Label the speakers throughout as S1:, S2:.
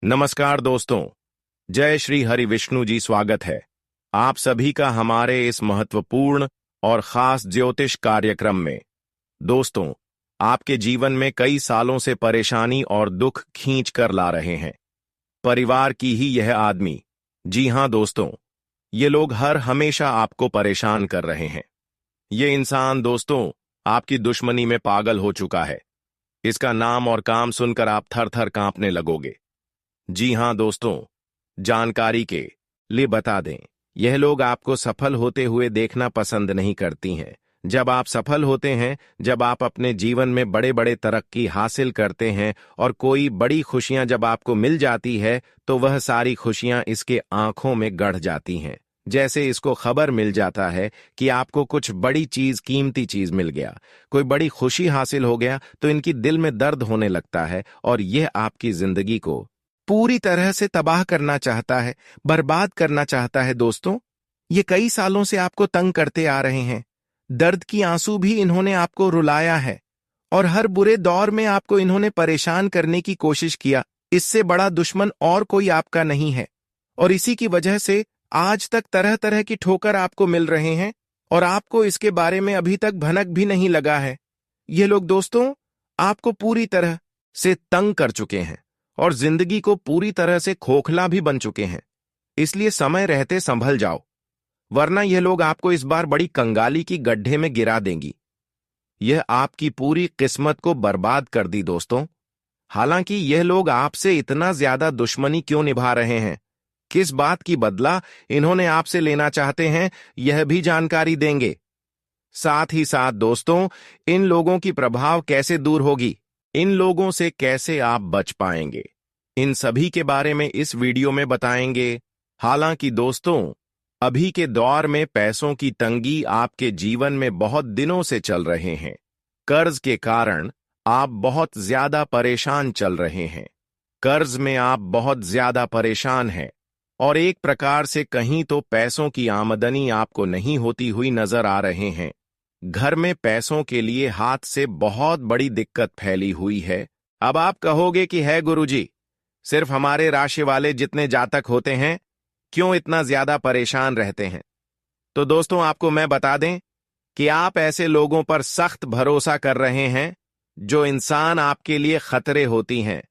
S1: नमस्कार दोस्तों। जय श्री हरि विष्णु जी। स्वागत है आप सभी का हमारे इस महत्वपूर्ण और खास ज्योतिष कार्यक्रम में। दोस्तों, आपके जीवन में कई सालों से परेशानी और दुख खींच कर ला रहे हैं परिवार की ही यह आदमी। जी हां दोस्तों, ये लोग हर हमेशा आपको परेशान कर रहे हैं। ये इंसान दोस्तों आपकी दुश्मनी में पागल हो चुका है। इसका नाम और काम सुनकर आप थर थर कांपने लगोगे। जी हां दोस्तों, जानकारी के लिए बता दें, यह लोग आपको सफल होते हुए देखना पसंद नहीं करती हैं। जब आप सफल होते हैं, जब आप अपने जीवन में बड़े बड़े तरक्की हासिल करते हैं और कोई बड़ी खुशियां जब आपको मिल जाती है, तो वह सारी खुशियां इसके आंखों में गड़ जाती हैं। जैसे इसको खबर मिल जाता है कि आपको कुछ बड़ी चीज, कीमती चीज मिल गया, कोई बड़ी खुशी हासिल हो गया, तो इनकी दिल में दर्द होने लगता है और यह आपकी जिंदगी को पूरी तरह से तबाह करना चाहता है, बर्बाद करना चाहता है। दोस्तों, ये कई सालों से आपको तंग करते आ रहे हैं। दर्द की आंसू भी इन्होंने आपको रुलाया है और हर बुरे दौर में आपको इन्होंने परेशान करने की कोशिश किया। इससे बड़ा दुश्मन और कोई आपका नहीं है और इसी की वजह से आज तक तरह तरह की ठोकर आपको मिल रहे हैं और आपको इसके बारे में अभी तक भनक भी नहीं लगा है। ये लोग दोस्तों आपको पूरी तरह से तंग कर चुके हैं और जिंदगी को पूरी तरह से खोखला भी बन चुके हैं। इसलिए समय रहते संभल जाओ, वरना यह लोग आपको इस बार बड़ी कंगाली की गड्ढे में गिरा देंगी। यह आपकी पूरी किस्मत को बर्बाद कर दी दोस्तों। हालांकि यह लोग आपसे इतना ज्यादा दुश्मनी क्यों निभा रहे हैं, किस बात की बदला इन्होंने आपसे लेना चाहते हैं, यह भी जानकारी देंगे। साथ ही साथ दोस्तों, इन लोगों की प्रभाव कैसे दूर होगी, इन लोगों से कैसे आप बच पाएंगे, इन सभी के बारे में इस वीडियो में बताएंगे। हालांकि दोस्तों, अभी के दौर में पैसों की तंगी आपके जीवन में बहुत दिनों से चल रहे हैं। कर्ज के कारण आप बहुत ज्यादा परेशान चल रहे हैं। कर्ज में आप बहुत ज्यादा परेशान हैं और एक प्रकार से कहीं तो पैसों की आमदनी आपको नहीं होती हुई नजर आ रहे हैं। घर में पैसों के लिए हाथ से बहुत बड़ी दिक्कत फैली हुई है। अब आप कहोगे कि है गुरुजी, सिर्फ हमारे राशि वाले जितने जातक होते हैं क्यों इतना ज्यादा परेशान रहते हैं? तो दोस्तों, आपको मैं बता दें कि आप ऐसे लोगों पर सख्त भरोसा कर रहे हैं जो इंसान आपके लिए खतरे होती हैं,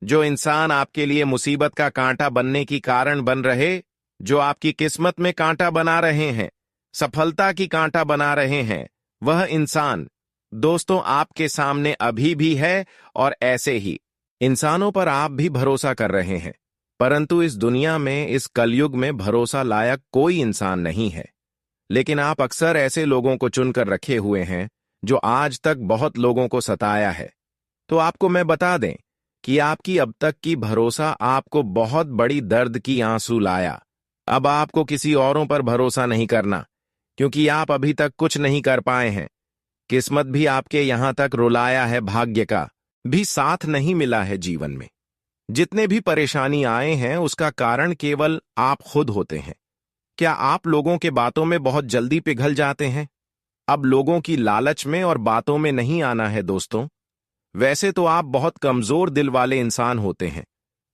S1: जो इंसान आपके लिए मुसीबत का कांटा बनने की कारण बन रहे, जो आपकी किस्मत में कांटा बना रहे हैं, सफलता की कांटा बना रहे हैं। वह इंसान दोस्तों आपके सामने अभी भी है और ऐसे ही इंसानों पर आप भी भरोसा कर रहे हैं। परंतु इस दुनिया में, इस कलयुग में भरोसा लायक कोई इंसान नहीं है। लेकिन आप अक्सर ऐसे लोगों को चुनकर रखे हुए हैं जो आज तक बहुत लोगों को सताया है। तो आपको मैं बता दें कि आपकी अब तक की भरोसा आपको बहुत बड़ी दर्द की आंसू लाया। अब आपको किसी औरों पर भरोसा नहीं करना, क्योंकि आप अभी तक कुछ नहीं कर पाए हैं। किस्मत भी आपके यहां तक रुलाया है, भाग्य का भी साथ नहीं मिला है जीवन में। जितने भी परेशानी आए हैं उसका कारण केवल आप खुद होते हैं। क्या आप लोगों के बातों में बहुत जल्दी पिघल जाते हैं? अब लोगों की लालच में और बातों में नहीं आना है दोस्तों। वैसे तो आप बहुत कमजोर दिल वाले इंसान होते हैं।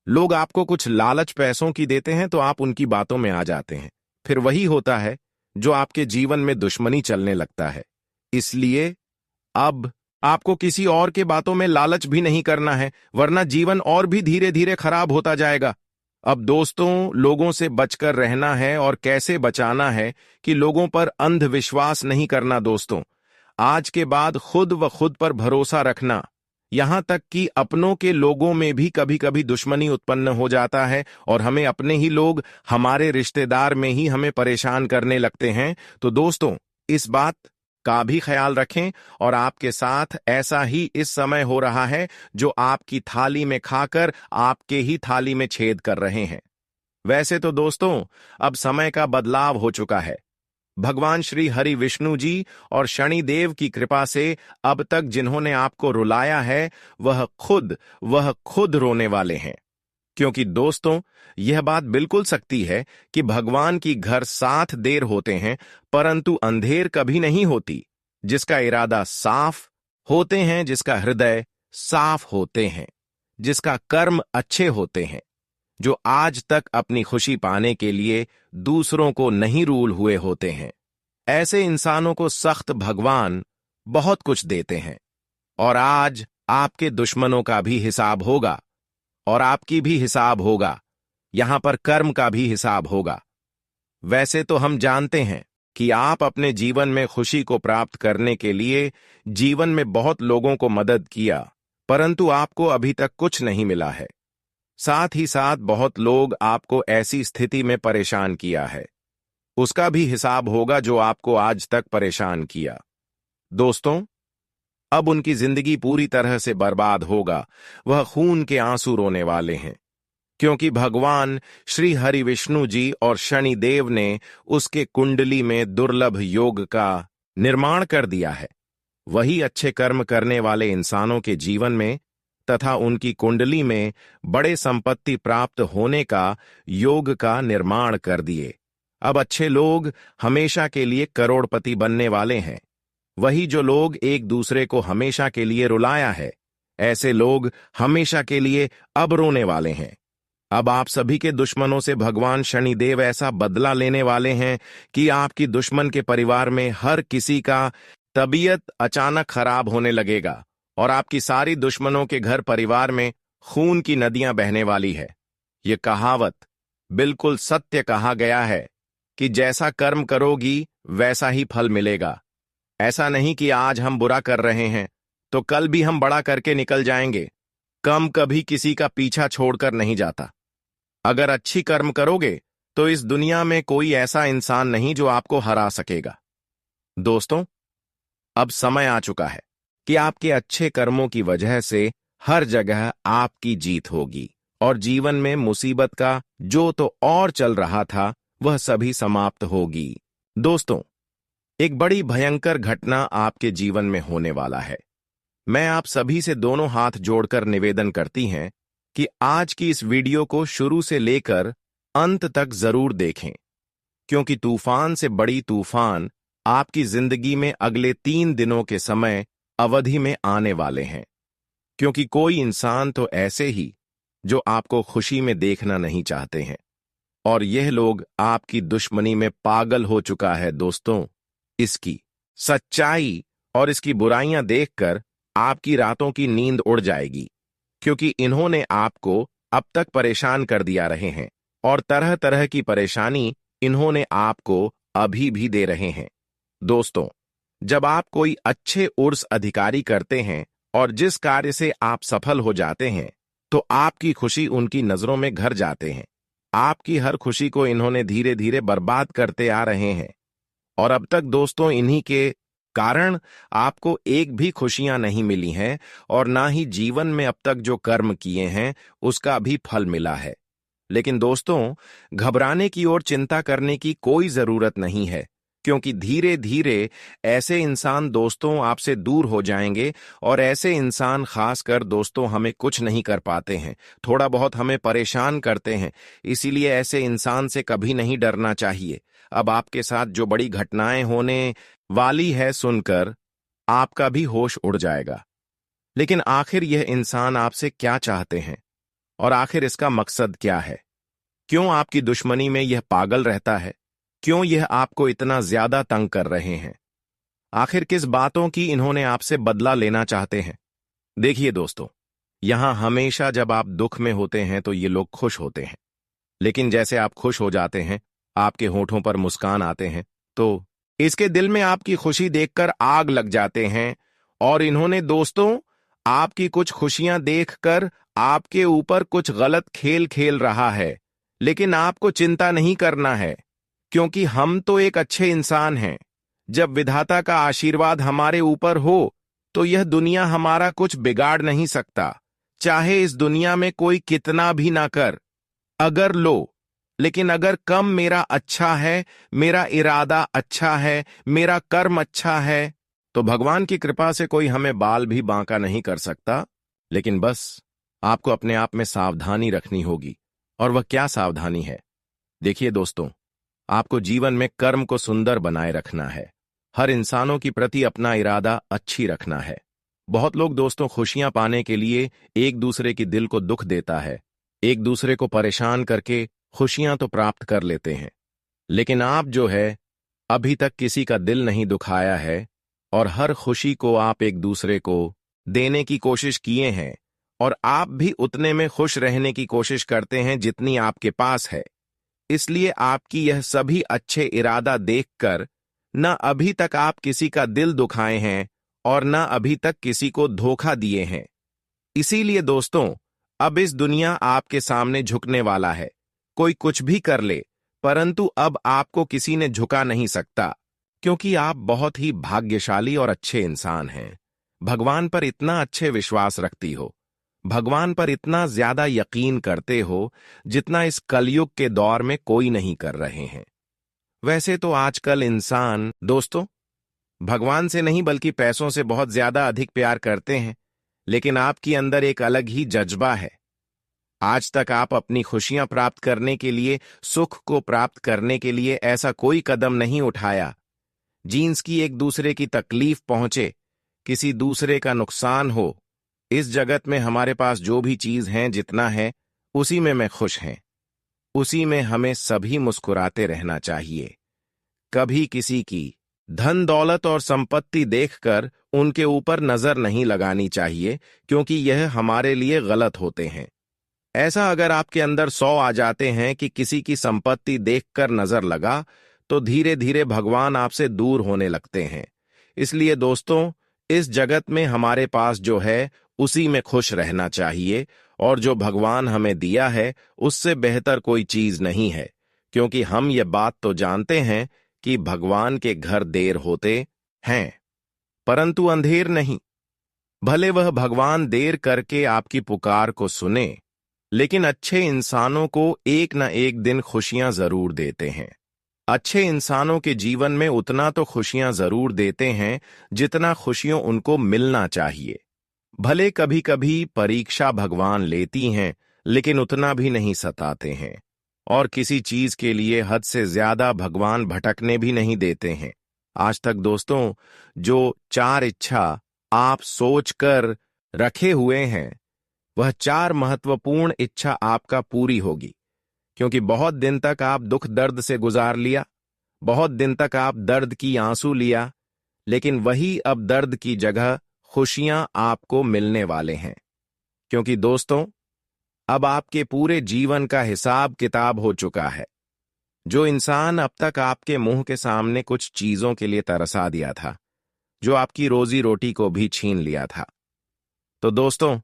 S1: लोग आपको कुछ लालच पैसों की देते हैं तो आप उनकी बातों में आ जाते हैं। फिर वही होता है जो आपके जीवन में दुश्मनी चलने लगता है। इसलिए अब आपको किसी और के बातों में लालच भी नहीं करना है, वरना जीवन और भी धीरे धीरे खराब होता जाएगा। अब दोस्तों, लोगों से बचकर रहना है और कैसे बचाना है कि लोगों पर अंधविश्वास नहीं करना दोस्तों। आज के बाद खुद व खुद पर भरोसा रखना, यहां तक कि अपनों के लोगों में भी कभी कभी दुश्मनी उत्पन्न हो जाता है और हमें अपने ही लोग, हमारे रिश्तेदार में ही हमें परेशान करने लगते हैं। तो दोस्तों, इस बात का भी ख्याल रखें और आपके साथ ऐसा ही इस समय हो रहा है जो आपकी थाली में खाकर आपके ही थाली में छेद कर रहे हैं। वैसे तो दोस्तों, अब समय का बदलाव हो चुका है। भगवान श्री हरि विष्णु जी और शनि देव की कृपा से अब तक जिन्होंने आपको रुलाया है वह खुद रोने वाले हैं। क्योंकि दोस्तों, यह बात बिल्कुल सच्ची है कि भगवान की घर साथ देर होते हैं परंतु अंधेर कभी नहीं होती। जिसका इरादा साफ होते हैं, जिसका हृदय साफ होते हैं, जिसका कर्म अच्छे होते हैं, जो आज तक अपनी खुशी पाने के लिए दूसरों को नहीं रूल हुए होते हैं। ऐसे इंसानों को सख्त भगवान बहुत कुछ देते हैं, और आज आपके दुश्मनों का भी हिसाब होगा, और आपकी भी हिसाब होगा। यहां पर कर्म का भी हिसाब होगा। वैसे तो हम जानते हैं कि आप अपने जीवन में खुशी को प्राप्त करने के लिए जीवन में बहुत लोगों को मदद किया, परंतु आपको अभी तक कुछ नहीं मिला है। साथ ही साथ बहुत लोग आपको ऐसी स्थिति में परेशान किया है, उसका भी हिसाब होगा जो आपको आज तक परेशान किया। दोस्तों, अब उनकी जिंदगी पूरी तरह से बर्बाद होगा। वह खून के आंसू रोने वाले हैं, क्योंकि भगवान श्री हरि विष्णु जी और शनिदेव ने उसके कुंडली में दुर्लभ योग का निर्माण कर दिया है। वही अच्छे कर्म करने वाले इंसानों के जीवन में तथा उनकी कुंडली में बड़े संपत्ति प्राप्त होने का योग का निर्माण कर दिए। अब अच्छे लोग हमेशा के लिए करोड़पति बनने वाले हैं। वही जो लोग एक दूसरे को हमेशा के लिए रुलाया है, ऐसे लोग हमेशा के लिए अब रोने वाले हैं। अब आप सभी के दुश्मनों से भगवान शनिदेव ऐसा बदला लेने वाले हैं कि आपकी दुश्मन के परिवार में हर किसी का तबीयत अचानक खराब होने लगेगा, और आपकी सारी दुश्मनों के घर परिवार में खून की नदियां बहने वाली है। ये कहावत बिल्कुल सत्य कहा गया है कि जैसा कर्म करोगी वैसा ही फल मिलेगा। ऐसा नहीं कि आज हम बुरा कर रहे हैं तो कल भी हम बड़ा करके निकल जाएंगे। कम कभी किसी का पीछा छोड़कर नहीं जाता। अगर अच्छी कर्म करोगे तो इस दुनिया में कोई ऐसा इंसान नहीं जो आपको हरा सकेगा। दोस्तों, अब समय आ चुका है कि आपके अच्छे कर्मों की वजह से हर जगह आपकी जीत होगी, और जीवन में मुसीबत का जो तो और चल रहा था वह सभी समाप्त होगी। दोस्तों, एक बड़ी भयंकर घटना आपके जीवन में होने वाला है। मैं आप सभी से दोनों हाथ जोड़कर निवेदन करती हैं कि आज की इस वीडियो को शुरू से लेकर अंत तक जरूर देखें, क्योंकि तूफान से बड़ी तूफान आपकी जिंदगी में अगले 3 दिनों के समय अवधि में आने वाले हैं। क्योंकि कोई इंसान तो ऐसे ही जो आपको खुशी में देखना नहीं चाहते हैं, और यह लोग आपकी दुश्मनी में पागल हो चुका है। दोस्तों, इसकी सच्चाई और इसकी बुराइयां देखकर आपकी रातों की नींद उड़ जाएगी, क्योंकि इन्होंने आपको अब तक परेशान कर दिया रहे हैं, और तरह तरह की परेशानी इन्होंने आपको अभी भी दे रहे हैं। दोस्तों, जब आप कोई अच्छे उर्स अधिकारी करते हैं और जिस कार्य से आप सफल हो जाते हैं, तो आपकी खुशी उनकी नजरों में घर जाते हैं। आपकी हर खुशी को इन्होंने धीरे धीरे बर्बाद करते आ रहे हैं, और अब तक दोस्तों इन्हीं के कारण आपको एक भी खुशियां नहीं मिली हैं, और ना ही जीवन में अब तक जो कर्म किए हैं उसका भी फल मिला है। लेकिन दोस्तों, घबराने की और चिंता करने की कोई जरूरत नहीं है, क्योंकि धीरे धीरे ऐसे इंसान दोस्तों आपसे दूर हो जाएंगे, और ऐसे इंसान खासकर दोस्तों हमें कुछ नहीं कर पाते हैं, थोड़ा बहुत हमें परेशान करते हैं। इसीलिए ऐसे इंसान से कभी नहीं डरना चाहिए। अब आपके साथ जो बड़ी घटनाएं होने वाली है सुनकर आपका भी होश उड़ जाएगा। लेकिन आखिर यह इंसान आपसे क्या चाहते हैं, और आखिर इसका मकसद क्या है? क्यों आपकी दुश्मनी में यह पागल रहता है? क्यों यह आपको इतना ज्यादा तंग कर रहे हैं? आखिर किस बातों की इन्होंने आपसे बदला लेना चाहते हैं? देखिए दोस्तों, यहां हमेशा जब आप दुख में होते हैं तो ये लोग खुश होते हैं, लेकिन जैसे आप खुश हो जाते हैं, आपके होठों पर मुस्कान आते हैं, तो इसके दिल में आपकी खुशी देखकर आग लग जाते हैं। और इन्होंने दोस्तों आपकी कुछ खुशियां देखकर आपके ऊपर कुछ गलत खेल खेल रहा है, लेकिन आपको चिंता नहीं करना है, क्योंकि हम तो एक अच्छे इंसान हैं। जब विधाता का आशीर्वाद हमारे ऊपर हो तो यह दुनिया हमारा कुछ बिगाड़ नहीं सकता, चाहे इस दुनिया में कोई कितना भी ना कर। अगर लो, लेकिन अगर कम मेरा अच्छा है, मेरा इरादा अच्छा है, मेरा कर्म अच्छा है, तो भगवान की कृपा से कोई हमें बाल भी बांका नहीं कर सकता। लेकिन बस आपको अपने आप में सावधानी रखनी होगी। और वह क्या सावधानी है? देखिए दोस्तों, आपको जीवन में कर्म को सुंदर बनाए रखना है। हर इंसानों की प्रति अपना इरादा अच्छी रखना है। बहुत लोग दोस्तों खुशियां पाने के लिए एक दूसरे की दिल को दुख देता है, एक दूसरे को परेशान करके खुशियां तो प्राप्त कर लेते हैं, लेकिन आप जो है अभी तक किसी का दिल नहीं दुखाया है और हर खुशी को आप एक दूसरे को देने की कोशिश किए हैं और आप भी उतने में खुश रहने की कोशिश करते हैं जितनी आपके पास है। इसलिए आपकी यह सभी अच्छे इरादा देखकर न अभी तक आप किसी का दिल दुखाए हैं और न अभी तक किसी को धोखा दिए हैं। इसीलिए दोस्तों, अब इस दुनिया आपके सामने झुकने वाला है। कोई कुछ भी कर ले, परंतु अब आपको किसी ने झुका नहीं सकता, क्योंकि आप बहुत ही भाग्यशाली और अच्छे इंसान हैं। भगवान पर इतना अच्छे विश्वास रखती हो, भगवान पर इतना ज्यादा यकीन करते हो जितना इस कलयुग के दौर में कोई नहीं कर रहे हैं। वैसे तो आजकल इंसान दोस्तों भगवान से नहीं बल्कि पैसों से बहुत ज्यादा अधिक प्यार करते हैं, लेकिन आपके अंदर एक अलग ही जज्बा है। आज तक आप अपनी खुशियां प्राप्त करने के लिए, सुख को प्राप्त करने के लिए ऐसा कोई कदम नहीं उठाया जीन्स की एक दूसरे की तकलीफ पहुंचे, किसी दूसरे का नुकसान हो। इस जगत में हमारे पास जो भी चीज है, जितना है, उसी में मैं खुश हैं। उसी में हमें सभी मुस्कुराते रहना चाहिए। कभी किसी की धन दौलत और संपत्ति देखकर उनके ऊपर नजर नहीं लगानी चाहिए, क्योंकि यह हमारे लिए गलत होते हैं। ऐसा अगर आपके अंदर 100 आ जाते हैं कि किसी की संपत्ति देखकर नजर लगा, तो धीरे धीरे भगवान आपसे दूर होने लगते हैं। इसलिए दोस्तों, इस जगत में हमारे पास जो है उसी में खुश रहना चाहिए, और जो भगवान हमें दिया है उससे बेहतर कोई चीज नहीं है, क्योंकि हम ये बात तो जानते हैं कि भगवान के घर देर होते हैं, परंतु अंधेर नहीं। भले वह भगवान देर करके आपकी पुकार को सुने, लेकिन अच्छे इंसानों को एक न एक दिन खुशियां जरूर देते हैं। अच्छे इंसानों के जीवन में उतना तो खुशियां जरूर देते हैं जितना खुशियों उनको मिलना चाहिए। भले कभी कभी परीक्षा भगवान लेती हैं, लेकिन उतना भी नहीं सताते हैं, और किसी चीज के लिए हद से ज्यादा भगवान भटकने भी नहीं देते हैं। आज तक दोस्तों, जो 4 इच्छा आप सोचकर रखे हुए हैं, वह 4 महत्वपूर्ण इच्छा आपका पूरी होगी, क्योंकि बहुत दिन तक आप दुख दर्द से गुजार लिया, बहुत दिन तक आप दर्द की आंसू लिया, लेकिन वही अब दर्द की जगह खुशियां आपको मिलने वाले हैं। क्योंकि दोस्तों, अब आपके पूरे जीवन का हिसाब किताब हो चुका है। जो इंसान अब तक आपके मुंह के सामने कुछ चीजों के लिए तरसा दिया था, जो आपकी रोजी रोटी को भी छीन लिया था, तो दोस्तों,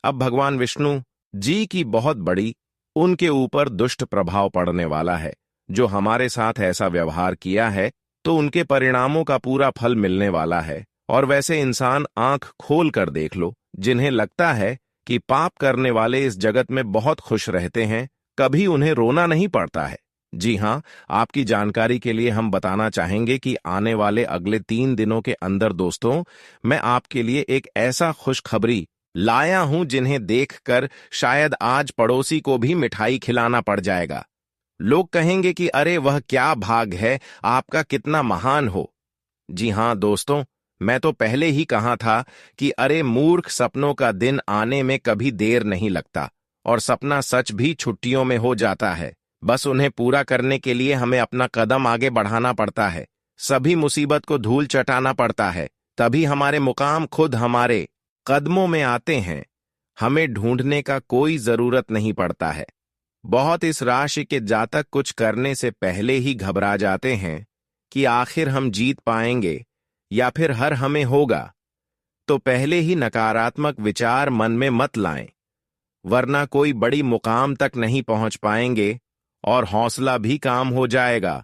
S1: अब भगवान विष्णु जी की बहुत बड़ी उनके ऊपर दुष्ट प्रभाव पड़ने वाला है। जो हमारे साथ ऐसा व्यवहार किया है, तो उनके परिणामों का पूरा फल मिलने वाला है। और वैसे इंसान आंख खोल कर देख लो, जिन्हें लगता है कि पाप करने वाले इस जगत में बहुत खुश रहते हैं, कभी उन्हें रोना नहीं पड़ता है। जी हां, आपकी जानकारी के लिए हम बताना चाहेंगे कि आने वाले अगले 3 दिनों के अंदर दोस्तों, मैं आपके लिए एक ऐसा खुशखबरी लाया हूं जिन्हें देखकर शायद आज पड़ोसी को भी मिठाई खिलाना पड़ जाएगा। लोग कहेंगे कि अरे वह क्या भाग है आपका, कितना महान हो। जी हां दोस्तों, मैं तो पहले ही कहा था कि अरे मूर्ख, सपनों का दिन आने में कभी देर नहीं लगता, और सपना सच भी छुट्टियों में हो जाता है। बस उन्हें पूरा करने के लिए हमें अपना कदम आगे बढ़ाना पड़ता है, सभी मुसीबत को धूल चटाना पड़ता है, तभी हमारे मुकाम खुद हमारे कदमों में आते हैं। हमें ढूंढने का कोई जरूरत नहीं पड़ता है। बहुत इस राशि के जातक कुछ करने से पहले ही घबरा जाते हैं कि आखिर हम जीत पाएंगे या फिर हर हमें होगा, तो पहले ही नकारात्मक विचार मन में मत लाएं, वरना कोई बड़ी मुकाम तक नहीं पहुंच पाएंगे और हौसला भी काम हो जाएगा।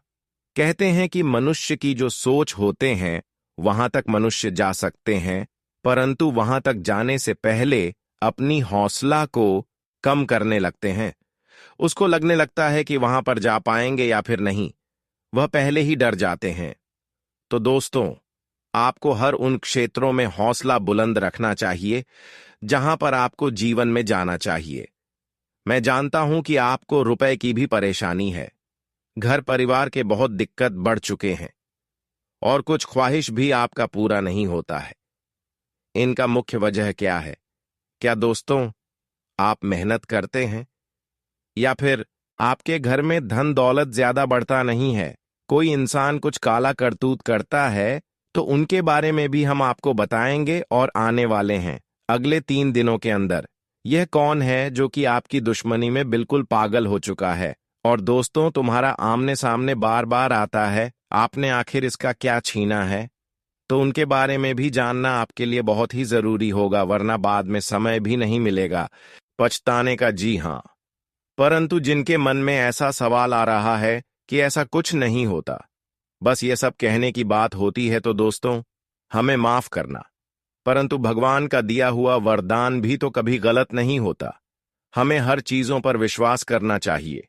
S1: कहते हैं कि मनुष्य की जो सोच होते हैं, वहां तक मनुष्य जा सकते हैं, परंतु वहां तक जाने से पहले अपनी हौसला को कम करने लगते हैं। उसको लगने लगता है कि वहां पर जा पाएंगे या फिर नहीं, वह पहले ही डर जाते हैं। तो दोस्तों, आपको हर उन क्षेत्रों में हौसला बुलंद रखना चाहिए जहां पर आपको जीवन में जाना चाहिए। मैं जानता हूं कि आपको रुपए की भी परेशानी है, घर परिवार के बहुत दिक्कत बढ़ चुके हैं, और कुछ ख्वाहिश भी आपका पूरा नहीं होता है। इनका मुख्य वजह क्या है? क्या दोस्तों, आप मेहनत करते हैं, या फिर आपके घर में धन दौलत ज्यादा बढ़ता नहीं है, कोई इंसान कुछ काला करतूत करता है, तो उनके बारे में भी हम आपको बताएंगे और आने वाले हैं अगले 3 दिनों के अंदर। यह कौन है जो कि आपकी दुश्मनी में बिल्कुल पागल हो चुका है और दोस्तों तुम्हारा आमने सामने बार बार आता है, आपने आखिर इसका क्या छीना है? तो उनके बारे में भी जानना आपके लिए बहुत ही जरूरी होगा, वरना बाद में समय भी नहीं मिलेगा पछताने का। जी हाँ, परंतु जिनके मन में ऐसा सवाल आ रहा है कि ऐसा कुछ नहीं होता, बस ये सब कहने की बात होती है, तो दोस्तों हमें माफ करना, परंतु भगवान का दिया हुआ वरदान भी तो कभी गलत नहीं होता। हमें हर चीजों पर विश्वास करना चाहिए,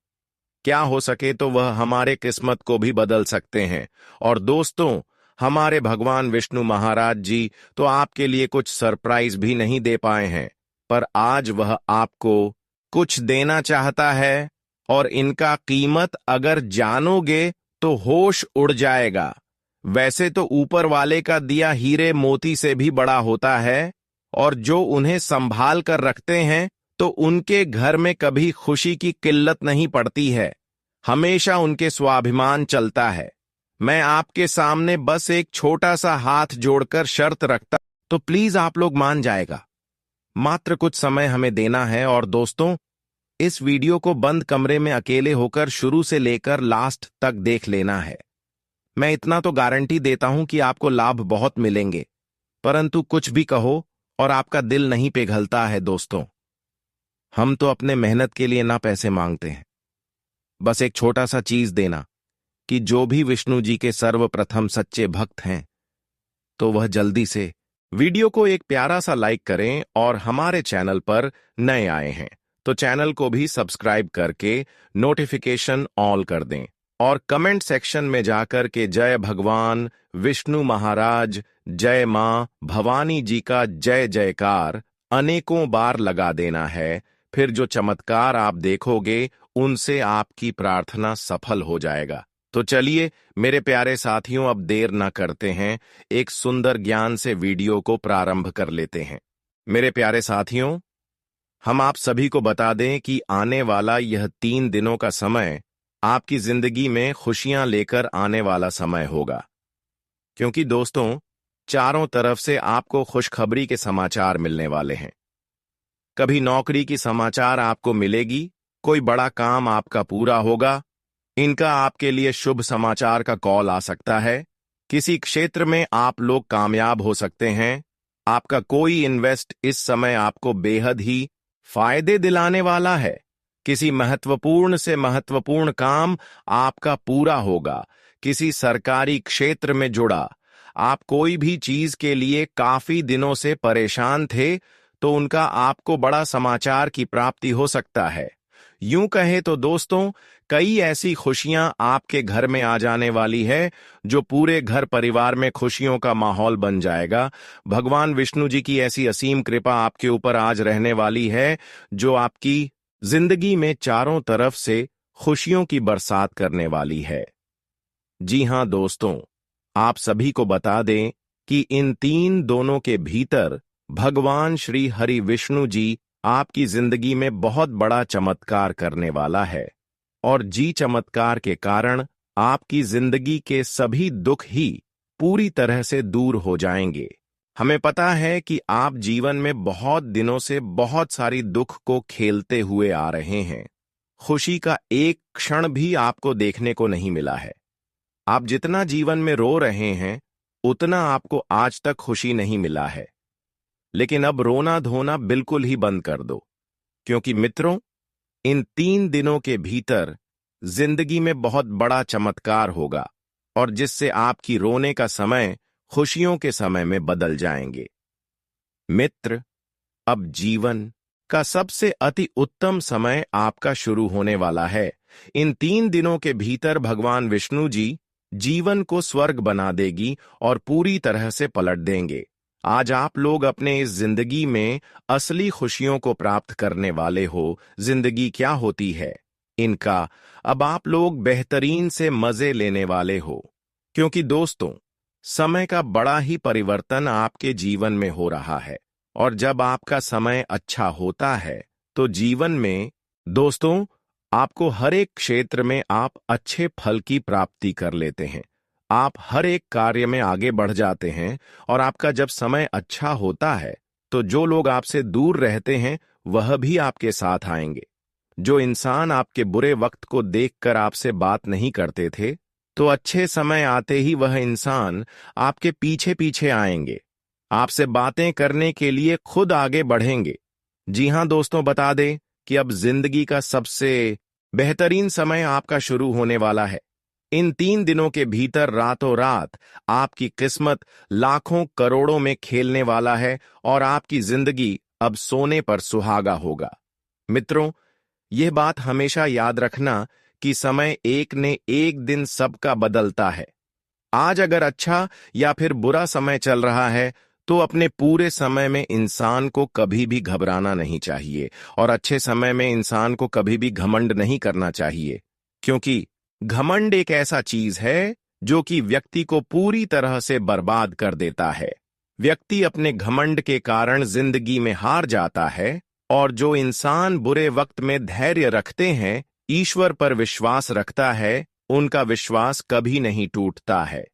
S1: क्या हो सके तो वह हमारे किस्मत को भी बदल सकते हैं। और दोस्तों, हमारे भगवान विष्णु महाराज जी तो आपके लिए कुछ सरप्राइज भी नहीं दे पाए हैं, पर आज वह आपको कुछ देना चाहता है, और इनका कीमत अगर जानोगे तो होश उड़ जाएगा। वैसे तो ऊपर वाले का दिया हीरे मोती से भी बड़ा होता है, और जो उन्हें संभाल कर रखते हैं तो उनके घर में कभी खुशी की किल्लत नहीं पड़ती है, हमेशा उनके स्वाभिमान चलता है। मैं आपके सामने बस एक छोटा सा हाथ जोड़कर शर्त रखता, तो प्लीज आप लोग मान जाएगा। मात्र कुछ समय हमें देना है, और दोस्तों इस वीडियो को बंद कमरे में अकेले होकर शुरू से लेकर लास्ट तक देख लेना है। मैं इतना तो गारंटी देता हूं कि आपको लाभ बहुत मिलेंगे, परंतु कुछ भी कहो और आपका दिल नहीं पिघलता है। दोस्तों, हम तो अपने मेहनत के लिए ना पैसे मांगते हैं, बस एक छोटा सा चीज देना कि जो भी विष्णु जी के सर्वप्रथम सच्चे भक्त हैं, तो वह जल्दी से वीडियो को एक प्यारा सा लाइक करें, और हमारे चैनल पर नए आए हैं तो चैनल को भी सब्सक्राइब करके नोटिफिकेशन ऑल कर दें, और कमेंट सेक्शन में जाकर के जय भगवान विष्णु महाराज, जय मां भवानी जी का जय जयकार अनेकों बार लगा देना है। फिर जो चमत्कार आप देखोगे उनसे आपकी प्रार्थना सफल हो जाएगा। तो चलिए मेरे प्यारे साथियों, अब देर न करते हैं, एक सुंदर ज्ञान से वीडियो को प्रारंभ कर लेते हैं। मेरे प्यारे साथियों, हम आप सभी को बता दें कि आने वाला यह 3 दिनों का समय आपकी जिंदगी में खुशियां लेकर आने वाला समय होगा, क्योंकि दोस्तों चारों तरफ से आपको खुशखबरी के समाचार मिलने वाले हैं। कभी नौकरी की समाचार आपको मिलेगी, कोई बड़ा काम आपका पूरा होगा, इनका आपके लिए शुभ समाचार का कॉल आ सकता है। किसी क्षेत्र में आप लोग कामयाब हो सकते हैं। आपका कोई इन्वेस्ट इस समय आपको बेहद ही फायदे दिलाने वाला है। किसी महत्वपूर्ण से महत्वपूर्ण काम आपका पूरा होगा। किसी सरकारी क्षेत्र में जुड़ा आप कोई भी चीज के लिए काफी दिनों से परेशान थे, तो उनका आपको बड़ा समाचार की प्राप्ति हो सकता है। यूं कहे तो दोस्तों कई ऐसी खुशियां आपके घर में आ जाने वाली है, जो पूरे घर परिवार में खुशियों का माहौल बन जाएगा। भगवान विष्णु जी की ऐसी असीम कृपा आपके ऊपर आज रहने वाली है, जो आपकी जिंदगी में चारों तरफ से खुशियों की बरसात करने वाली है। जी हां दोस्तों, आप सभी को बता दें कि इन 3 दिनों के भीतर भगवान श्री हरि विष्णु जी आपकी जिंदगी में बहुत बड़ा चमत्कार करने वाला है, और जी चमत्कार के कारण आपकी जिंदगी के सभी दुख ही पूरी तरह से दूर हो जाएंगे। हमें पता है कि आप जीवन में बहुत दिनों से बहुत सारी दुख को खेलते हुए आ रहे हैं। खुशी का एक क्षण भी आपको देखने को नहीं मिला है। आप जितना जीवन में रो रहे हैं, उतना आपको आज तक खुशी नहीं मिला है। लेकिन अब रोना धोना बिल्कुल ही बंद कर दो, क्योंकि मित्रों इन 3 दिनों के भीतर जिंदगी में बहुत बड़ा चमत्कार होगा, और जिससे आपकी रोने का समय खुशियों के समय में बदल जाएंगे। मित्र, अब जीवन का सबसे अति उत्तम समय आपका शुरू होने वाला है। इन 3 दिनों के भीतर भगवान विष्णु जी जीवन को स्वर्ग बना देगी और पूरी तरह से पलट देंगे। आज आप लोग अपने इस जिंदगी में असली खुशियों को प्राप्त करने वाले हो। जिंदगी क्या होती है, इनका अब आप लोग बेहतरीन से मजे लेने वाले हो, क्योंकि दोस्तों समय का बड़ा ही परिवर्तन आपके जीवन में हो रहा है। और जब आपका समय अच्छा होता है तो जीवन में दोस्तों आपको हर एक क्षेत्र में आप अच्छे फल की प्राप्ति कर लेते हैं। आप हर एक कार्य में आगे बढ़ जाते हैं और आपका जब समय अच्छा होता है तो जो लोग आपसे दूर रहते हैं वह भी आपके साथ आएंगे। जो इंसान आपके बुरे वक्त को देखकर आपसे बात नहीं करते थे, तो अच्छे समय आते ही वह इंसान आपके पीछे पीछे आएंगे, आपसे बातें करने के लिए खुद आगे बढ़ेंगे। जी हां दोस्तों, बता दें कि अब जिंदगी का सबसे बेहतरीन समय आपका शुरू होने वाला है। इन 3 दिनों के भीतर रातों रात आपकी किस्मत लाखों करोड़ों में खेलने वाला है और आपकी जिंदगी अब सोने पर सुहागा होगा। मित्रों, यह बात हमेशा याद रखना कि समय एक ने एक दिन सबका बदलता है। आज अगर अच्छा या फिर बुरा समय चल रहा है तो अपने पूरे समय में इंसान को कभी भी घबराना नहीं चाहिए और अच्छे समय में इंसान को कभी भी घमंड नहीं करना चाहिए, क्योंकि घमंड एक ऐसा चीज है जो कि व्यक्ति को पूरी तरह से बर्बाद कर देता है। व्यक्ति अपने घमंड के कारण जिंदगी में हार जाता है और जो इंसान बुरे वक्त में धैर्य रखते हैं, ईश्वर पर विश्वास रखता है, उनका विश्वास कभी नहीं टूटता है।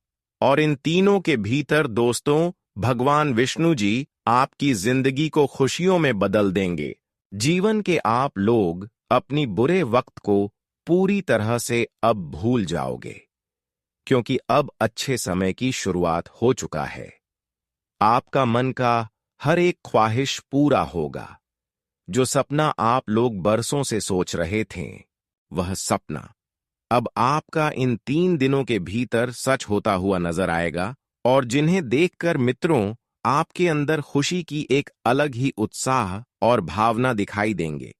S1: और इन तीनों के भीतर दोस्तों, भगवान विष्णु जी आपकी जिंदगी को खुशियों में बदल देंगे। जीवन के आप लोग अपनी बुरे वक्त को पूरी तरह से अब भूल जाओगे, क्योंकि अब अच्छे समय की शुरुआत हो चुका है। आपका मन का हर एक ख्वाहिश पूरा होगा। जो सपना आप लोग बरसों से सोच रहे थे, वह सपना अब आपका इन 3 दिनों के भीतर सच होता हुआ नजर आएगा और जिन्हें देखकर मित्रों आपके अंदर खुशी की एक अलग ही उत्साह और भावना दिखाई देंगे।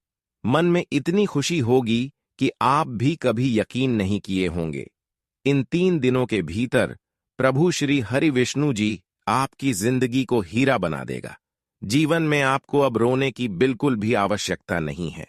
S1: मन में इतनी खुशी होगी कि आप भी कभी यकीन नहीं किए होंगे। इन 3 दिनों के भीतर प्रभु श्री हरि विष्णु जी आपकी जिंदगी को हीरा बना देगा। जीवन में आपको अब रोने की बिल्कुल भी आवश्यकता नहीं है।